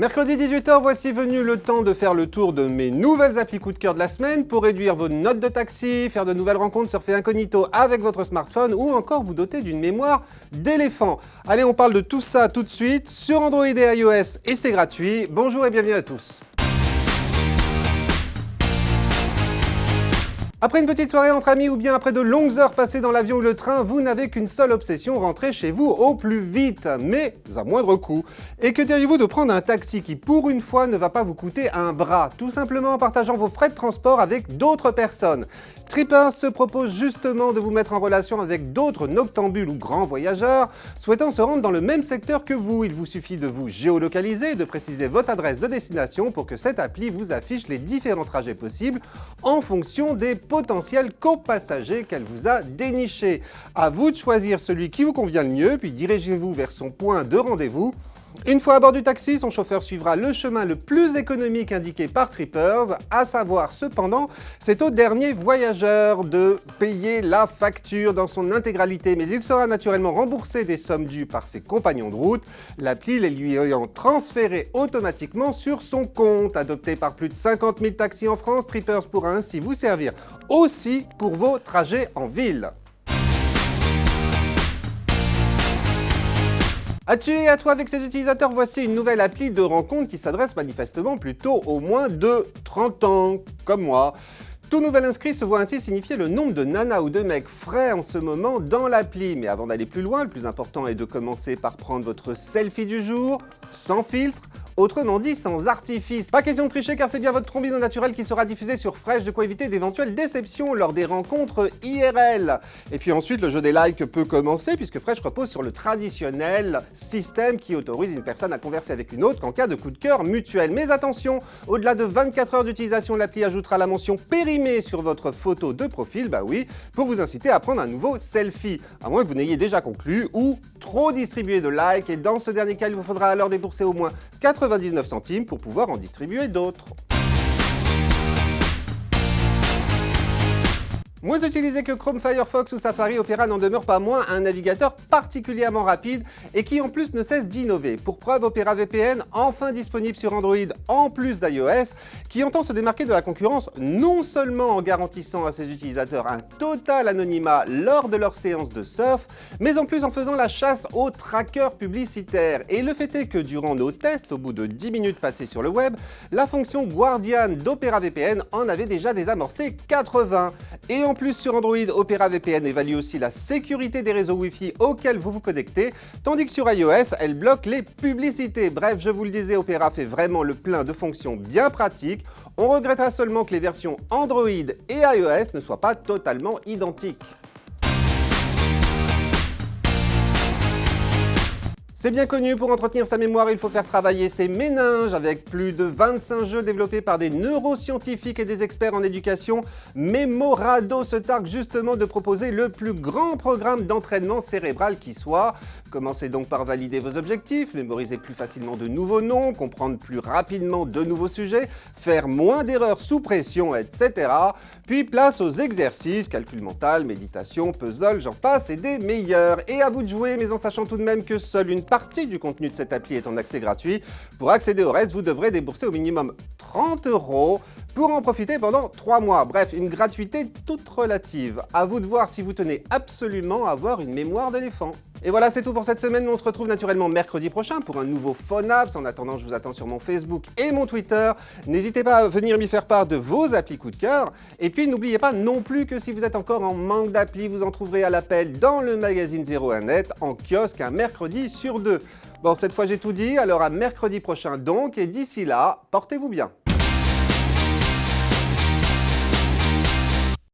Mercredi 18h, voici venu le temps de faire le tour de mes nouvelles applis coup de cœur de la semaine pour réduire vos notes de taxi, faire de nouvelles rencontres, surfer incognito avec votre smartphone ou encore vous doter d'une mémoire d'éléphant. Allez, on parle de tout ça tout de suite sur Android et iOS et c'est gratuit. Bonjour et bienvenue à tous. Après une petite soirée entre amis ou bien après de longues heures passées dans l'avion ou le train, vous n'avez qu'une seule obsession, rentrer chez vous au plus vite, mais à moindre coût. Et que diriez-vous de prendre un taxi qui, pour une fois, ne va pas vous coûter un bras, tout simplement en partageant vos frais de transport avec d'autres personnes? Trippers se propose justement de vous mettre en relation avec d'autres noctambules ou grands voyageurs souhaitant se rendre dans le même secteur que vous. Il vous suffit de vous géolocaliser et de préciser votre adresse de destination pour que cette appli vous affiche les différents trajets possibles en fonction des potentiels copassagers qu'elle vous a dénichés. À vous de choisir celui qui vous convient le mieux, puis dirigez-vous vers son point de rendez-vous. Une fois à bord du taxi, son chauffeur suivra le chemin le plus économique indiqué par Trippers, à savoir cependant, c'est au dernier voyageur de payer la facture dans son intégralité, mais il sera naturellement remboursé des sommes dues par ses compagnons de route, l'appli les lui ayant transféré automatiquement sur son compte. Adopté par plus de 50 000 taxis en France, Trippers pourra ainsi vous servir aussi pour vos trajets en ville. À tu et à toi avec ses utilisateurs, voici une nouvelle appli de rencontre qui s'adresse manifestement plutôt aux moins de 30 ans, comme moi. Tout nouvel inscrit se voit ainsi signifier le nombre de nanas ou de mecs frais en ce moment dans l'appli. Mais avant d'aller plus loin, le plus important est de commencer par prendre votre selfie du jour, sans filtre, autrement dit sans artifice. Pas question de tricher car c'est bien votre trombino naturel qui sera diffusé sur Fresh, de quoi éviter d'éventuelles déceptions lors des rencontres IRL. Et puis ensuite, le jeu des likes peut commencer puisque Fresh repose sur le traditionnel système qui autorise une personne à converser avec une autre qu'en cas de coup de cœur mutuel. Mais attention, au-delà de 24 heures d'utilisation, l'appli ajoutera la mention périmée sur votre photo de profil, bah oui, pour vous inciter à prendre un nouveau selfie, à moins que vous n'ayez déjà conclu ou trop distribué de likes, et dans ce dernier cas, il vous faudra alors débourser au moins 99 centimes pour pouvoir en distribuer d'autres. Moins utilisé que Chrome, Firefox ou Safari, Opera n'en demeure pas moins un navigateur particulièrement rapide et qui en plus ne cesse d'innover. Pour preuve, Opera VPN, enfin disponible sur Android en plus d'iOS, qui entend se démarquer de la concurrence non seulement en garantissant à ses utilisateurs un total anonymat lors de leurs séances de surf, mais en plus en faisant la chasse aux trackers publicitaires. Et le fait est que durant nos tests, au bout de 10 minutes passées sur le web, la fonction Guardian d'Opera VPN en avait déjà désamorcé 80. Et en plus, sur Android, Opera VPN évalue aussi la sécurité des réseaux Wi-Fi auxquels vous vous connectez, tandis que sur iOS, elle bloque les publicités. Bref, je vous le disais, Opera fait vraiment le plein de fonctions bien pratiques. On regrettera seulement que les versions Android et iOS ne soient pas totalement identiques. C'est bien connu, pour entretenir sa mémoire, il faut faire travailler ses méninges. Avec plus de 25 jeux développés par des neuroscientifiques et des experts en éducation, Memorado se targue justement de proposer le plus grand programme d'entraînement cérébral qui soit. Commencez donc par valider vos objectifs, mémoriser plus facilement de nouveaux noms, comprendre plus rapidement de nouveaux sujets, faire moins d'erreurs sous pression, etc. Puis place aux exercices, calcul mental, méditation, puzzle, j'en passe et des meilleurs. Et à vous de jouer, mais en sachant tout de même que seule une partie du contenu de cette appli est en accès gratuit. Pour accéder au reste, vous devrez débourser au minimum 30 € pour en profiter pendant 3 mois. Bref, une gratuité toute relative. À vous de voir si vous tenez absolument à avoir une mémoire d'éléphant. Et voilà, c'est tout pour cette semaine. On se retrouve naturellement mercredi prochain pour un nouveau Phone Apps. En attendant, je vous attends sur mon Facebook et mon Twitter. N'hésitez pas à venir m'y faire part de vos applis coup de cœur. Et puis, n'oubliez pas non plus que si vous êtes encore en manque d'appli, vous en trouverez à l'appel dans le magazine 01net, en kiosque, un mercredi sur 2. Bon, cette fois j'ai tout dit, alors à mercredi prochain donc, et d'ici là, portez-vous bien.